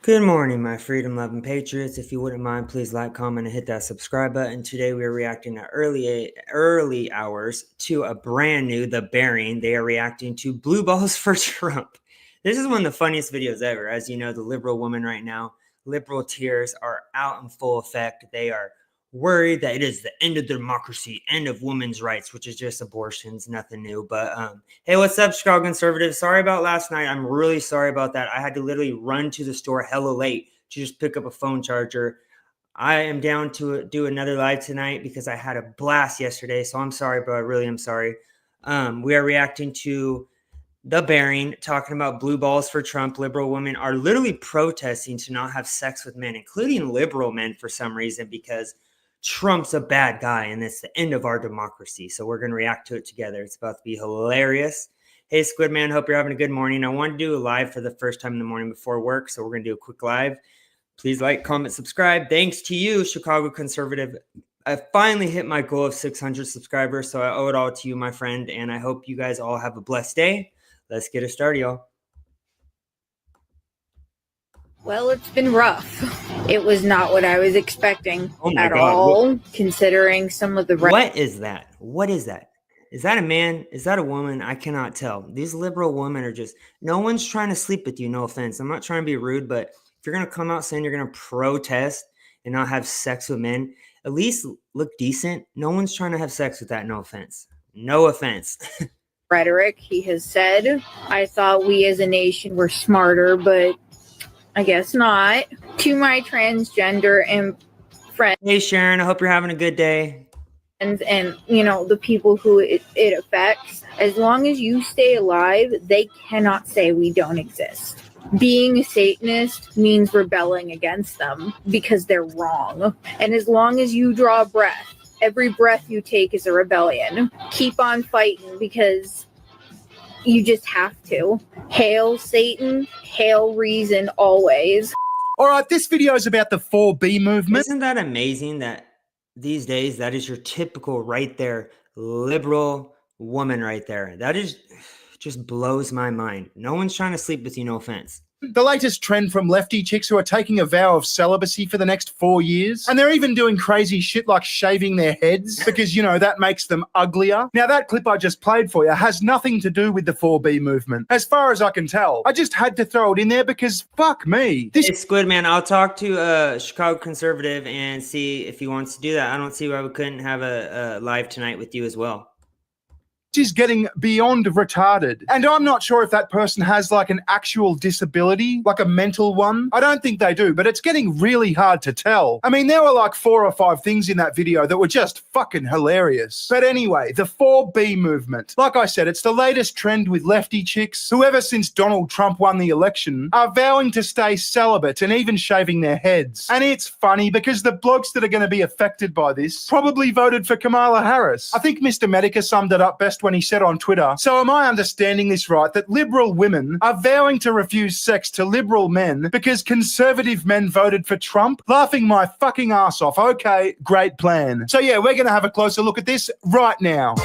Good morning, my freedom-loving patriots. If you wouldn't mind, please like, comment, and hit that subscribe button. Today we are reacting at early hours to a brand new The Bearing. They are reacting to Blue Balls for Trump. This is one of the funniest videos ever. As you know, the liberal woman right now, liberal tears are out in full effect. They are worried that it is the end of democracy, end of women's rights, which is just abortions, nothing new. But hey, what's up, Chicago conservatives? Sorry about last night. I'm really sorry about that. I had to literally run to the store hella late to just pick up a phone charger. I am down to do another live tonight because I had a blast yesterday. So I'm sorry, but I really am sorry. We are reacting to The Bearing, talking about blue balls for Trump. Liberal women are literally protesting to not have sex with men, including liberal men for some reason, because Trump's a bad guy and it's the end of our democracy. So we're going to react to it together. It's about to be hilarious. Hey, Squid Man, hope you're having a good morning. I wanted to do a live for the first time in the morning before work, so we're going to do a quick live. Please like, comment, subscribe. Thanks to you, Chicago conservative. I finally hit my goal of 600 subscribers, so I owe it all to you, my friend, and I hope you guys all have a blessed day. Let's get it started, y'all. Well, it's been rough. It was not what I was expecting at all, considering some of the... What is that? What is that? Is that a man? Is that a woman? I cannot tell. These liberal women are just... No one's trying to sleep with you, no offense. I'm not trying to be rude, but if you're going to come out saying you're going to protest and not have sex with men, at least look decent. No one's trying to have sex with that, no offense. No offense. Rhetoric he has said. I thought we as a nation were smarter, but I guess not. To my transgender and friends. Hey, Sharon, I hope you're having a good day. And you know, the people who it affects, as long as you stay alive, they cannot say we don't exist. Being a Satanist means rebelling against them because they're wrong. And as long as you draw a breath, every breath you take is a rebellion. Keep on fighting because you just have to. Hail Satan, hail reason always. All right, this video is about the 4B movement. Isn't that amazing that these days that is your typical right there liberal woman right there? That is just blows my mind. No one's trying to sleep with you, no offense. The latest trend from lefty chicks who are taking a vow of celibacy for the next 4 years. And they're even doing crazy shit like shaving their heads because, you know, that makes them uglier. Now, that clip I just played for you has nothing to do with the 4B movement, as far as I can tell. I just had to throw it in there because fuck me. Hey, Squid Man, I'll talk to Chicago conservative and see if he wants to do that. I don't see why we couldn't have a live tonight with you as well. Is getting beyond retarded. And I'm not sure if that person has like an actual disability, like a mental one. I don't think they do, but it's getting really hard to tell. I mean, there were like 4 or 5 things in that video that were just fucking hilarious. But anyway, the 4B movement. Like I said, it's the latest trend with lefty chicks who ever since Donald Trump won the election are vowing to stay celibate and even shaving their heads. And it's funny because the blokes that are going to be affected by this probably voted for Kamala Harris. I think Mr. Medica summed it up best when he said on Twitter, so am I understanding this right, that liberal women are vowing to refuse sex to liberal men because conservative men voted for Trump? Laughing my fucking ass off. Okay, great plan. So yeah, we're going to have a closer look at this right now.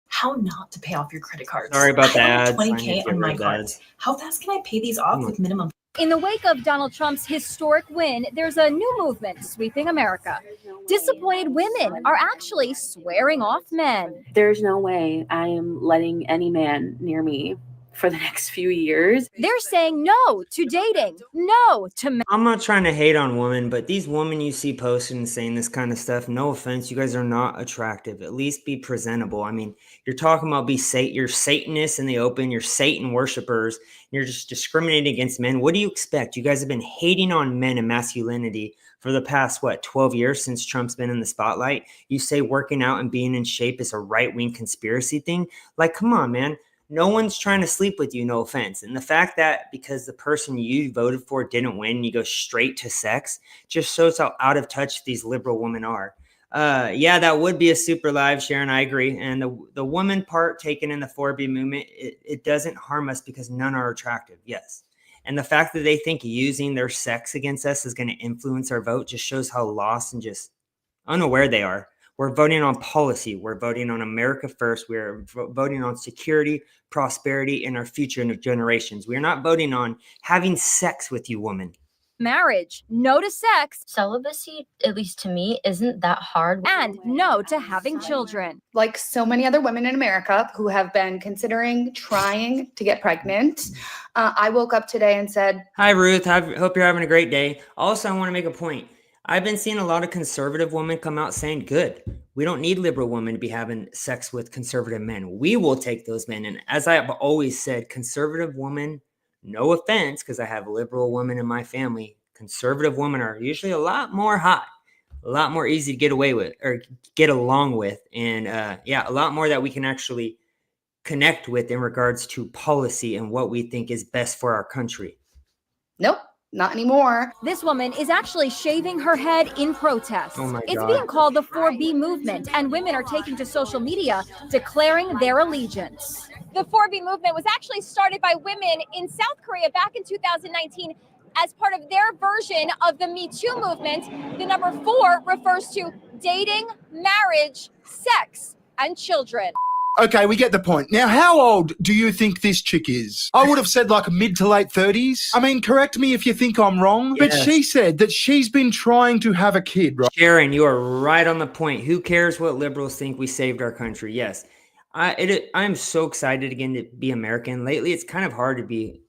How not to pay off your credit cards. Sorry about that. 20K on my cards. How fast can I pay these off with minimum? In the wake of Donald Trump's historic win, there's a new movement sweeping America. Disappointed women are actually swearing off men. There's no way I am letting any man near me for the next few years. They're saying no to dating, no to men. I'm not trying to hate on women, but these women you see posting and saying this kind of stuff, no offense, you guys are not attractive. At least be presentable. I mean, you're talking about you're Satanists in the open, you're Satan worshipers, and you're just discriminating against men. What do you expect? You guys have been hating on men and masculinity for the past, 12 years since Trump's been in the spotlight. You say working out and being in shape is a right-wing conspiracy thing. Like, come on, man. No one's trying to sleep with you, no offense. And the fact that because the person you voted for didn't win, you go straight to sex, just shows how out of touch these liberal women are. Yeah, that would be a super live, Sharon. I agree. And the woman part taken in the 4B movement, it doesn't harm us because none are attractive. Yes. And the fact that they think using their sex against us is going to influence our vote just shows how lost and just unaware they are. We're voting on policy. We're voting on America first. We're voting on security, prosperity, and our future generations. We're not voting on having sex with you, woman. Marriage, no to sex, Celibacy, at least to me, isn't that hard. and no to having children. Like so many other women in America who have been considering trying to get pregnant, I woke up today and said, Hi, Ruth. Hope you're having a great day. Also, I want to make a point. I've been seeing a lot of conservative women come out saying, good, we don't need liberal women to be having sex with conservative men. We will take those men. And as I have always said, conservative women, no offense, because I have liberal women in my family, conservative women are usually a lot more hot, a lot more easy to get away with or get along with. And a lot more that we can actually connect with in regards to policy and what we think is best for our country. nope, not anymore. This woman is actually shaving her head in protest. Oh my It's God. being called the 4B movement, and women are taking to social media declaring their allegiance. The 4B movement was actually started by women in South Korea back in 2019 as part of their version of the Me Too movement. The number 4 refers to dating, marriage, sex, and children. Okay, we get the point. Now, how old do you think this chick is? I would have said like mid to late 30s. I mean, correct me if you think I'm wrong, but Yes. she said that she's been trying to have a kid, right? Sharon, you are right on the point. Who cares what liberals think? We saved our country. Yes. I'm so excited again to be American. Lately, it's kind of hard to be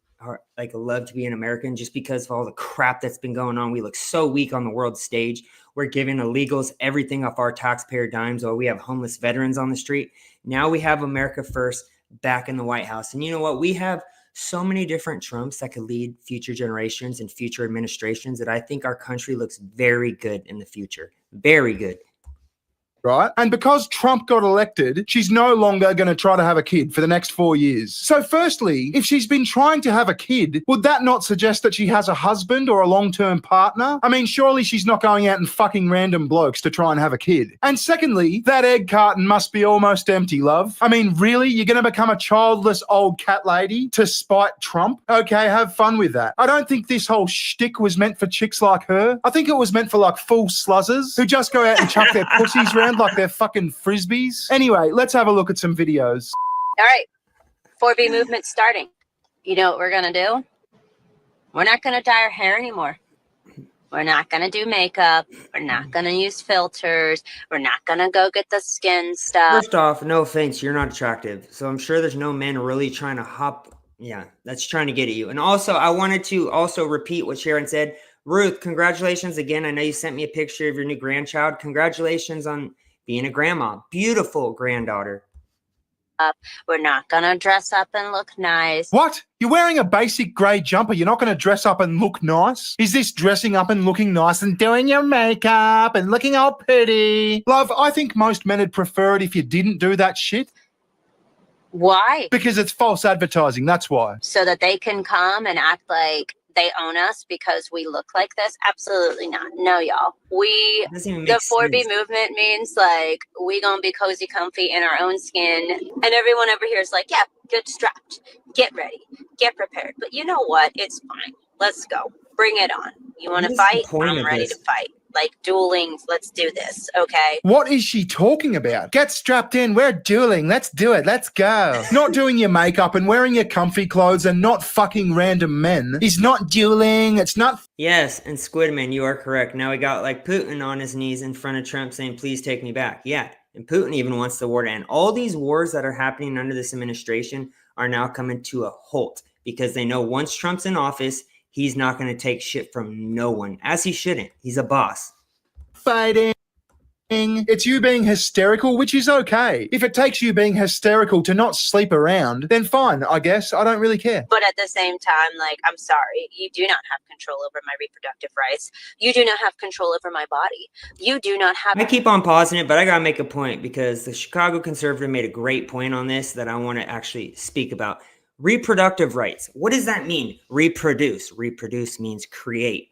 love to be an American just because of all the crap that's been going on. We look so weak on the world stage. We're giving illegals everything off our taxpayer dimes while we have homeless veterans on the street. Now we have America first back in the White House. And you know what? We have so many different Trumps that could lead future generations and future administrations that I think our country looks very good in the future. Very good. Right? And because Trump got elected, she's no longer going to try to have a kid for the next 4 years. So firstly, if she's been trying to have a kid, would that not suggest that she has a husband or a long-term partner? I mean, surely she's not going out and fucking random blokes to try and have a kid. And secondly, that egg carton must be almost empty, love. I mean, really? You're going to become a childless old cat lady to spite Trump? Okay, have fun with that. I don't think this whole shtick was meant for chicks like her. I think it was meant for like full sluzzers who just go out and chuck their pussies around like they're fucking frisbees. Anyway, let's have a look at some videos. All right, 4B movement starting. You know what we're going to do? We're not going to dye our hair anymore. We're not going to do makeup. We're not going to use filters. We're not going to go get the skin stuff. First off, no offense, you're not attractive. So I'm sure there's no men really trying to that's trying to get at you. And also, I wanted to also repeat what Sharon said. Ruth, congratulations again. I know you sent me a picture of your new grandchild. Congratulations on being a grandma. Beautiful granddaughter. We're not going to dress up and look nice. What? You're wearing a basic grey jumper. You're not going to dress up and look nice? Is this dressing up and looking nice and doing your makeup and looking all pretty? Love, I think most men would prefer it if you didn't do that shit. Why? Because it's false advertising, that's why. So that they can come and act like they own us because we look like this? Absolutely not. No, y'all. It doesn't even The make 4B sense. movement means like we gonna be cozy, comfy in our own skin, and everyone over here is like, yeah, get strapped, get ready, get prepared. But you know what? It's fine. Let's go. Bring it on. You want What to is the fight? point I'm of ready this? to fight. Like dueling. Let's do this. Okay. What is she talking about? Get strapped in. We're dueling. Let's do it. Let's go. Not doing your makeup and wearing your comfy clothes and not fucking random men is not dueling. It's not. Yes, and Squidman, you are correct. Now we got like Putin on his knees in front of Trump saying, please take me back. Yeah, and Putin even wants the war to end. All these wars that are happening under this administration are now coming to a halt because they know once Trump's in office, he's not going to take shit from no one, as he shouldn't. He's a boss. Fighting. It's you being hysterical, which is okay. If it takes you being hysterical to not sleep around, then fine, I guess. I don't really care. But at the same time, like, I'm sorry, you do not have control over my reproductive rights. You do not have control over my body. You do not have. I keep on pausing it, but I got to make a point because the Chicago Conservative made a great point on this that I want to actually speak about. Reproductive rights. What does that mean? Reproduce. Reproduce means create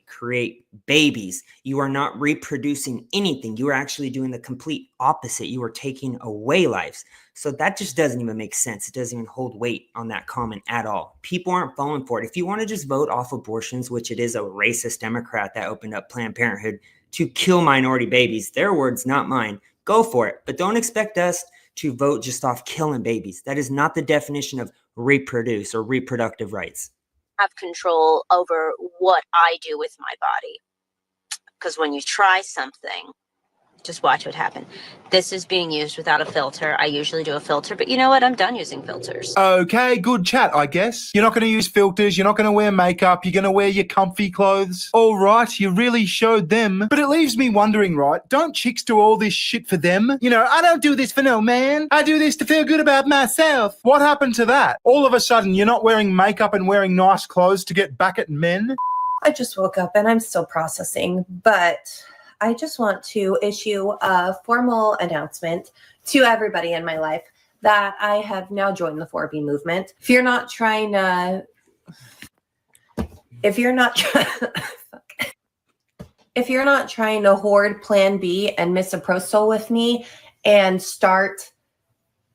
babies. You are not reproducing anything. You are actually doing the complete opposite. You are taking away lives. So that just doesn't even make sense. It doesn't even hold weight on that comment at all. People aren't falling for it. If you want to just vote off abortions, which it is a racist Democrat that opened up Planned Parenthood to kill minority babies, their words, not mine. go for it. But don't expect us to vote just off killing babies. That is not the definition of reproduce or reproductive rights. Have control over what I do with my body. Because when you try something, just watch what happens. This is being used without a filter. I usually do a filter, but you know what? I'm done using filters. Okay, good chat, I guess. You're not going to use filters. You're not going to wear makeup. You're going to wear your comfy clothes. All right, you really showed them. But it leaves me wondering, right? Don't chicks do all this shit for them? You know, I don't do this for no man. I do this to feel good about myself. What happened to that? All of a sudden, you're not wearing makeup and wearing nice clothes to get back at men? I just woke up and I'm still processing, but I just want to issue a formal announcement to everybody in my life that I have now joined the 4B movement. If you're not trying to hoard Plan B and misoprostol with me and start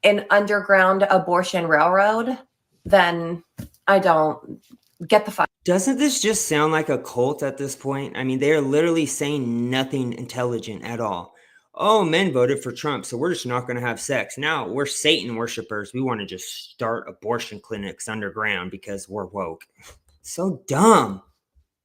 an underground abortion railroad, then I don't get the fuck. Doesn't this just sound like a cult at this point? I mean, they are literally saying nothing intelligent at all. Oh, men voted for Trump, so we're just not going to have sex. Now we're Satan worshipers. We want to just start abortion clinics underground because we're woke. So dumb.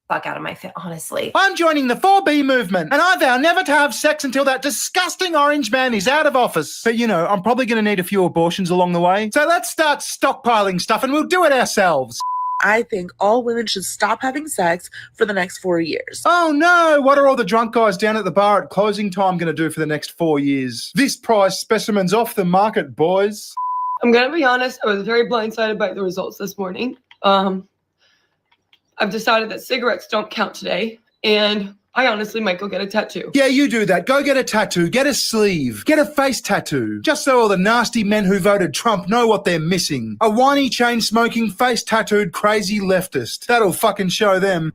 Fuck out of my face, honestly. I'm joining the 4B movement, and I vow never to have sex until that disgusting orange man is out of office. But, you know, I'm probably going to need a few abortions along the way. So let's start stockpiling stuff and we'll do it ourselves. I think all women should stop having sex for the next 4 years. Oh no, what are all the drunk guys down at the bar at closing time going to do for the next 4 years? This price specimen's off the market, boys. I'm going to be honest, I was very blindsided by the results this morning. I've decided that cigarettes don't count today, and I honestly might go get a tattoo. Yeah, you do that. Go get a tattoo, get a sleeve, get a face tattoo. Just so all the nasty men who voted Trump know what they're missing. A whiny, chain-smoking, face-tattooed, crazy leftist. That'll fucking show them.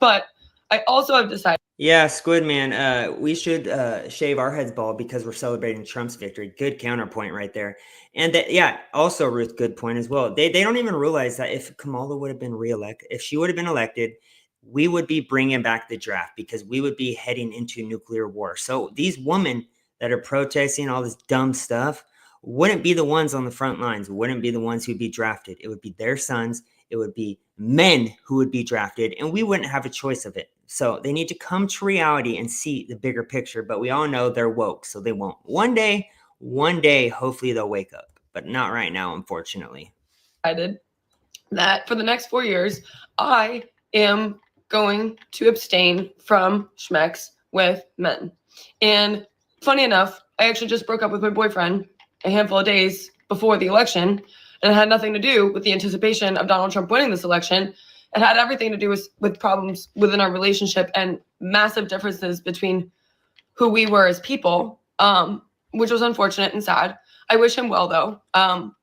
But I also have decided. Yeah, Squid Man, we should shave our heads bald because we're celebrating Trump's victory. Good counterpoint right there. And that, yeah, also Ruth, good point as well. They don't even realize that if Kamala would have been reelected, if she would have been elected, we would be bringing back the draft because we would be heading into nuclear war. So these women that are protesting all this dumb stuff wouldn't be the ones on the front lines, wouldn't be the ones who'd be drafted. It would be their sons. It would be men who would be drafted, and we wouldn't have a choice of it. So they need to come to reality and see the bigger picture, but we all know they're woke, so they won't. One day, hopefully they'll wake up, but not right now, unfortunately. Decided that for the next 4 years, I am going to abstain from schmex with men. And funny enough, I actually just broke up with my boyfriend a handful of days before the election, and it had nothing to do with the anticipation of Donald Trump winning this election. It had everything to do with problems within our relationship and massive differences between who we were as people, which was unfortunate and sad. I wish him well, though.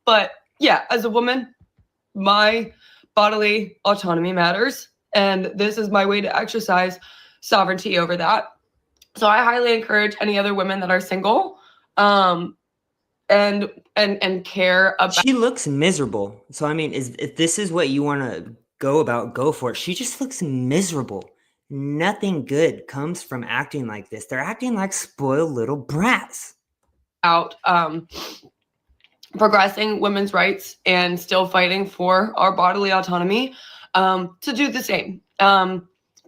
But yeah, as a woman, my bodily autonomy matters. And this is my way to exercise sovereignty over that. So I highly encourage any other women that are single and care about. She looks miserable. So, I mean, if this is what you want to go about, go for it. She just looks miserable. Nothing good comes from acting like this. They're acting like spoiled little brats. Out progressing women's rights and still fighting for our bodily autonomy. To do the same.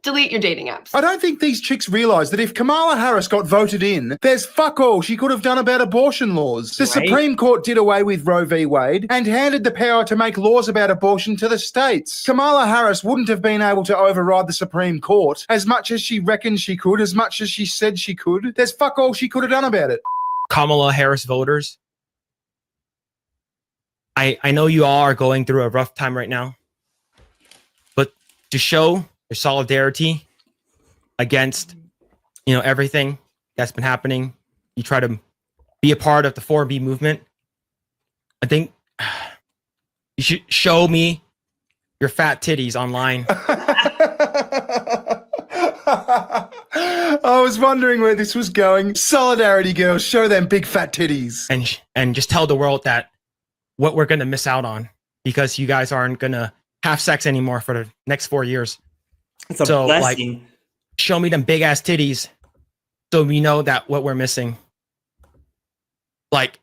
Delete your dating apps. I don't think these chicks realize that if Kamala Harris got voted in, there's fuck all she could have done about abortion laws. The Supreme Court did away with Roe v. Wade and handed the power to make laws about abortion to the states. Kamala Harris wouldn't have been able to override the Supreme Court as much as she reckoned she could, as much as she said she could. There's fuck all she could have done about it. Kamala Harris voters, I know you all are going through a rough time right now. To show your solidarity against, everything that's been happening, you try to be a part of the 4B movement. I think you should show me your fat titties online. I was wondering where this was going. Solidarity, girls, show them big fat titties. And just tell the world that what we're going to miss out on because you guys aren't going to have sex anymore for the next 4 years. It's a blessing. Show me them big ass titties so we know that what we're missing. like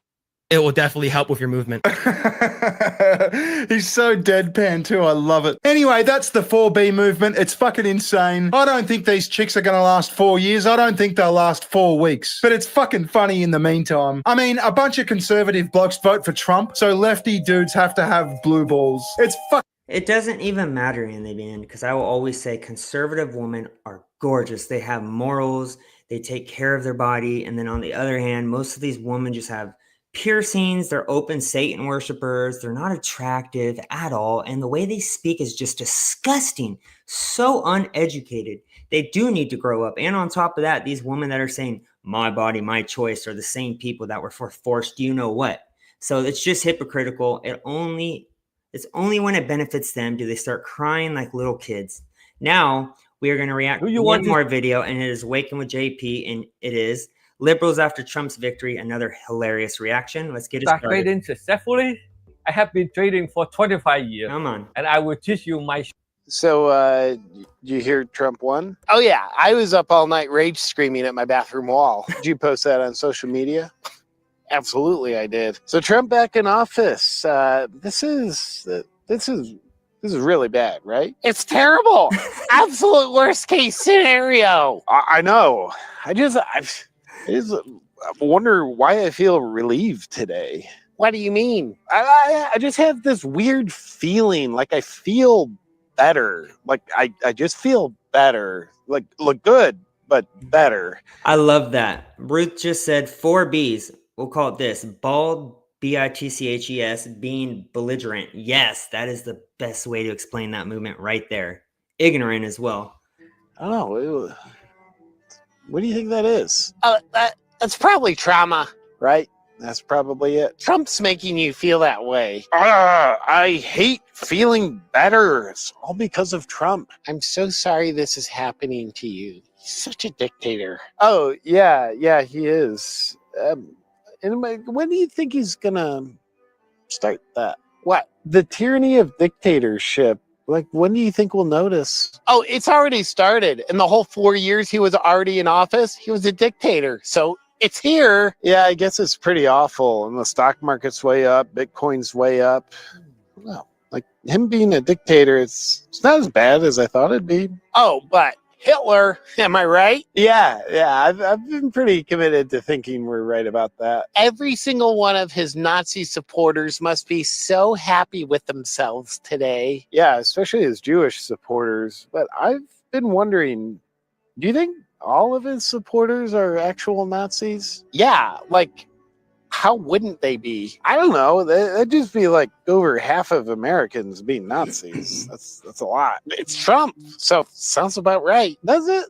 it will definitely help with your movement. He's so deadpan too. I love it. Anyway, that's the 4B movement. It's fucking insane. I don't think these chicks are going to last 4 years. I don't think they'll last 4 weeks. But it's fucking funny in the meantime. I mean, a bunch of conservative blokes vote for Trump, so lefty dudes have to have blue balls. It's It doesn't even matter in the end, because I will always say conservative women are gorgeous. They have morals. They take care of their body. And then on the other hand, most of these women just have piercings. They're open Satan worshipers. They're not attractive at all. And the way they speak is just disgusting. So uneducated. They do need to grow up. And on top of that, these women that are saying, my body, my choice, are the same people that were forced, you know what? So it's just hypocritical. It's only when it benefits them do they start crying like little kids. Now we are going to react to one more video, and it is Waking with JP, and it is liberals after Trump's victory. Another hilarious reaction. Let's get it started. Trading successfully. I have been trading for 25 years. Come on. And I will teach you my. So, you hear Trump won? Oh yeah, I was up all night rage screaming at my bathroom wall. Did you post that on social media? Absolutely, I did. So Trump back in office. This is really bad, right? It's terrible. Absolute worst case scenario. I know. I just wonder why I feel relieved today. What do you mean? I just have this weird feeling, like I feel better. Like I just feel better. Like look good, but better. I love that. Ruth just said 4 B's. We'll call it this: bald, B-I-T-C-H-E-S, being belligerent. Yes, that is the best way to explain that movement right there. Ignorant as well. Oh, what do you think that is? That's probably trauma, right? That's probably it. Trump's making you feel that way. I hate feeling better. It's all because of Trump. I'm so sorry this is happening to you. He's such a dictator. Oh, yeah, he is. And when do you think he's gonna start that? What? The tyranny of dictatorship. Like, when do you think we'll notice? Oh, it's already started. In the whole 4 years he was already in office, he was a dictator. So it's here. Yeah, I guess it's pretty awful. And the stock market's way up, Bitcoin's way up. Well, like him being a dictator, it's not as bad as I thought it'd be. Oh, but Hitler, am I right? Yeah, I've been pretty committed to thinking we're right about that. Every single one of his Nazi supporters must be so happy with themselves today. Yeah, especially his Jewish supporters. But I've been wondering, do you think all of his supporters are actual Nazis? Yeah, like, how wouldn't they be? I don't know. That'd just be like over half of Americans being Nazis. That's a lot. It's Trump, so sounds about right. Does it?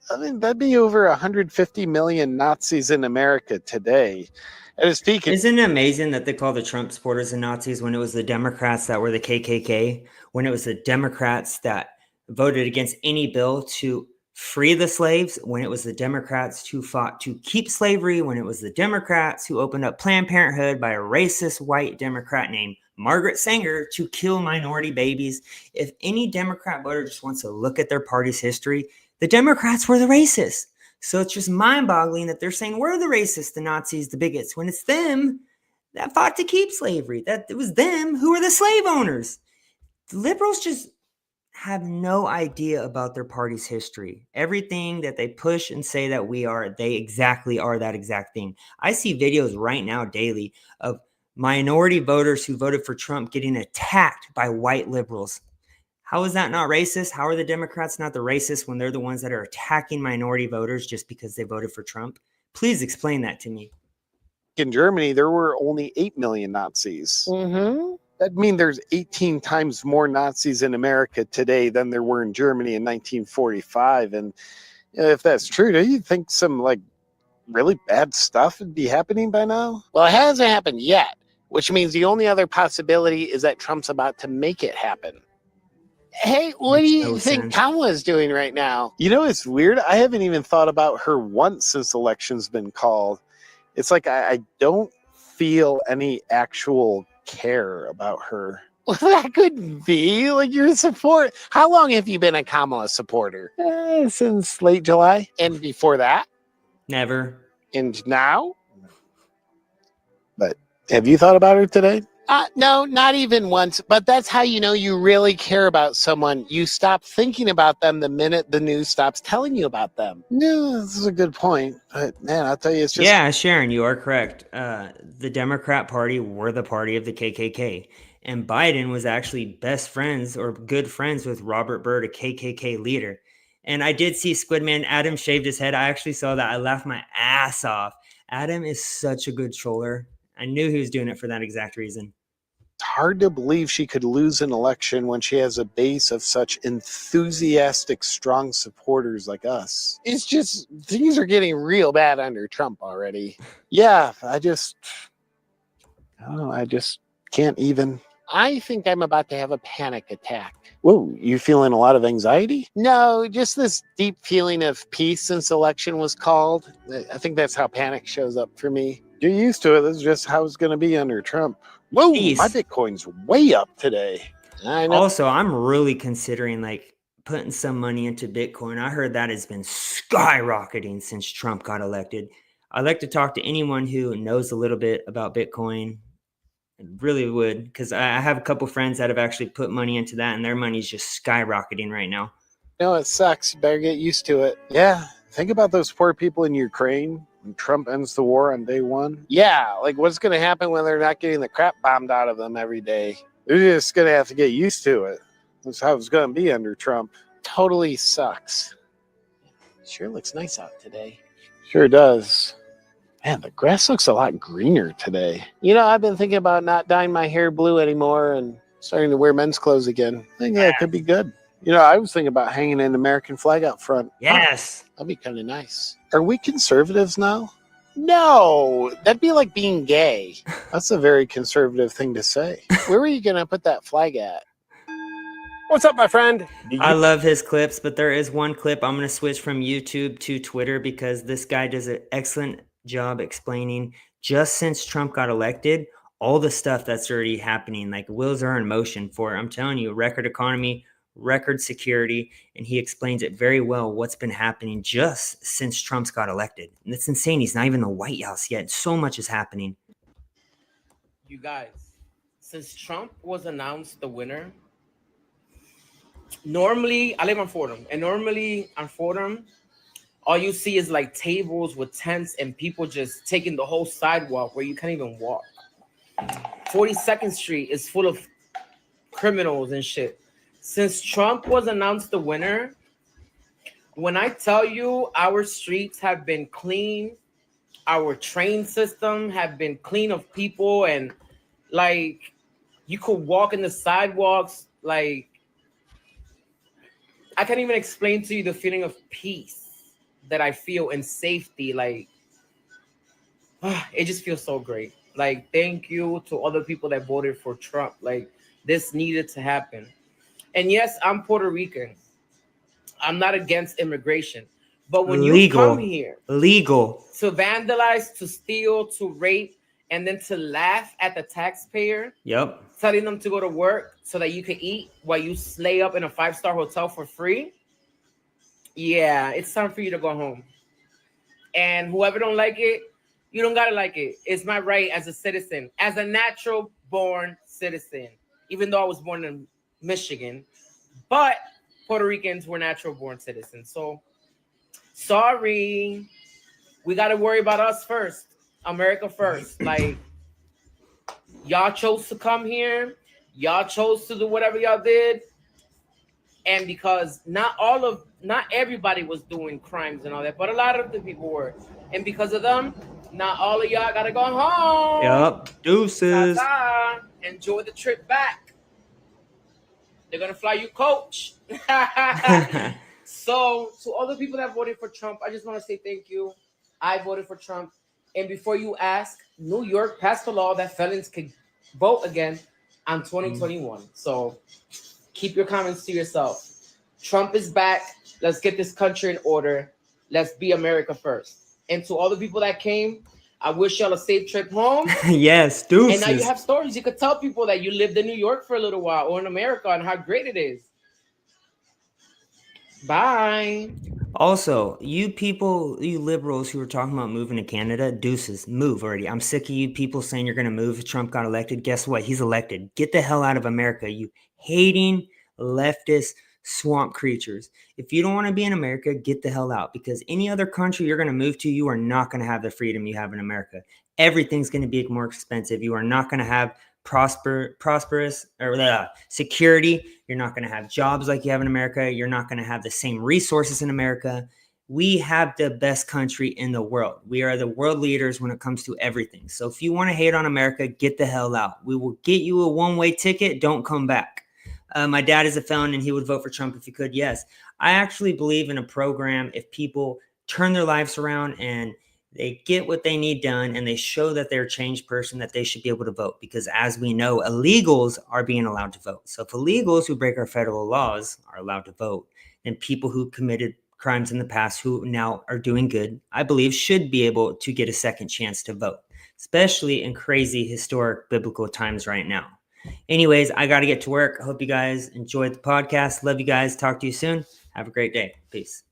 I mean, that'd be over 150 million Nazis in America today. At his peak, Isn't it amazing that they call the Trump supporters the Nazis when it was the Democrats that were the KKK, when it was the Democrats that voted against any bill to free the slaves, when it was the Democrats who fought to keep slavery, when it was the Democrats who opened up Planned Parenthood by a racist white Democrat named Margaret Sanger to kill minority babies. If any Democrat voter just wants to look at their party's history, the Democrats were the racists. So it's just mind-boggling that they're saying we're the racists, the Nazis, the bigots, when it's them that fought to keep slavery. That it was them who were the slave owners. The liberals just have no idea about their party's history. Everything that they push and say that we are, they exactly are that exact thing. I see videos right now daily of minority voters who voted for Trump getting attacked by white liberals. How is that not racist? How are the Democrats not the racists when they're the ones that are attacking minority voters just because they voted for Trump? Please explain that to me. In Germany, there were only 8 million Nazis. Mm-hmm. That means there's 18 times more Nazis in America today than there were in Germany in 1945. And if that's true, do you think some like really bad stuff would be happening by now? Well, it hasn't happened yet, which means the only other possibility is that Trump's about to make it happen. Hey, what do you think Kamala's doing right now? You know, it's weird. I haven't even thought about her once since the election's been called. It's like I don't feel any actual care about her. Well, that could be like your support. How long have you been a Kamala supporter? Since late July. And before that? Never. And now? But have you thought about her today? No, not even once. But that's how you know you really care about someone. You stop thinking about them the minute the news stops telling you about them. No, this is a good point. But man, I'll tell you, it's just Yeah, Sharon, you are correct. The Democrat Party were the party of the KKK. And Biden was actually best friends or good friends with Robert Byrd, a KKK leader. And I did see Squidman. Adam shaved his head. I actually saw that. I laughed my ass off. Adam is such a good troller. I knew he was doing it for that exact reason. It's hard to believe she could lose an election when she has a base of such enthusiastic, strong supporters like us. It's just, things are getting real bad under Trump already. Yeah, I don't know, I just can't even. I think I'm about to have a panic attack. Whoa, you feeling a lot of anxiety? No, just this deep feeling of peace since election was called. I think that's how panic shows up for me. You're used to it. This is just how it's going to be under Trump. Whoa, Peace. my Bitcoin's way up today. I know. Also, I'm really considering like putting some money into Bitcoin. I heard that has been skyrocketing since Trump got elected. I'd like to talk to anyone who knows a little bit about Bitcoin. I really would, because I have a couple friends that have actually put money into that, and their money's just skyrocketing right now. No, it sucks. You better get used to it. Yeah, think about those poor people in Ukraine when Trump ends the war on day one. Yeah, like what's going to happen when they're not getting the crap bombed out of them every day? They're just going to have to get used to it. That's how it's going to be under Trump. Totally sucks. Sure looks nice out today. Sure does. Man, the grass looks a lot greener today. You know, I've been thinking about not dyeing my hair blue anymore and starting to wear men's clothes again. I think that could be good. You know, I was thinking about hanging an American flag out front. Yes. That'd be kind of nice. Are we conservatives now? No, that'd be like being gay. That's a very conservative thing to say. Where were you going to put that flag at? What's up, my friend? I love his clips, but there is one clip I'm going to switch from YouTube to Twitter because this guy does an excellent job explaining just since Trump got elected, all the stuff that's already happening, like wheels are in motion for it. I'm telling you, record economy, record security, and he explains it very well what's been happening just since Trump's got elected. And it's insane. He's not even in the White House yet. So much is happening. You guys, since Trump was announced the winner, normally I live on Fordham, and normally on Fordham, all you see is like tables with tents and people just taking the whole sidewalk where you can't even walk. 42nd Street is full of criminals and shit. Since Trump was announced the winner, when I tell you our streets have been clean, our train system have been clean of people, and like you could walk in the sidewalks, like I can't even explain to you the feeling of peace that I feel in safety. Like it just feels so great. Like, thank you to other people that voted for Trump. Like, this needed to happen. And yes, I'm Puerto Rican. I'm not against immigration. But when you come here to vandalize, to steal, to rape, and then to laugh at the taxpayer, telling them to go to work so that you can eat while you slay up in a 5-star hotel for free, yeah, it's time for you to go home. And whoever don't like it, you don't gotta like it. It's my right as a citizen, as a natural born citizen, even though I was born in Michigan, but Puerto Ricans were natural born citizens. So sorry, we gotta worry about us first, America first. Like, y'all chose to come here, y'all chose to do whatever y'all did. And because not everybody was doing crimes and all that, but a lot of the people were. And because of them, not all of y'all gotta go home. Yep. Deuces. Ta-ta. Enjoy the trip back. They're gonna fly you coach. So to all the people that voted for Trump, I just want to say thank you. I voted for Trump. And before you ask, New York passed a law that felons can vote again on 2021. So keep your comments to yourself. Trump is back. Let's get this country in order. Let's be America first. And to all the people that came, I wish y'all a safe trip home. Yes, deuces. And now you have stories. You could tell people that you lived in New York for a little while or in America and how great it is. Bye. Also, you people, you liberals who are talking about moving to Canada, deuces, move already. I'm sick of you people saying you're going to move if Trump got elected. Guess what? He's elected. Get the hell out of America, you hating leftist swamp creatures. If you don't want to be in America, get the hell out, because any other country you're going to move to, you are not going to have the freedom you have in America. Everything's going to be more expensive. You are not going to have prosperous or security. You're not going to have jobs like you have in America. You're not going to have the same resources in America. We have the best country in the world. We are the world leaders when it comes to everything. So if you want to hate on America, get the hell out. We will get you a one-way ticket. Don't come back. My dad is a felon and he would vote for Trump if he could. Yes, I actually believe in a program. If people turn their lives around and they get what they need done and they show that they're a changed person, that they should be able to vote, because as we know, illegals are being allowed to vote. So if illegals who break our federal laws are allowed to vote, then people who committed crimes in the past who now are doing good, I believe should be able to get a second chance to vote, especially in crazy historic biblical times right now. Anyways, I got to get to work. I hope you guys enjoyed the podcast. Love you guys. Talk to you soon. Have a great day. Peace.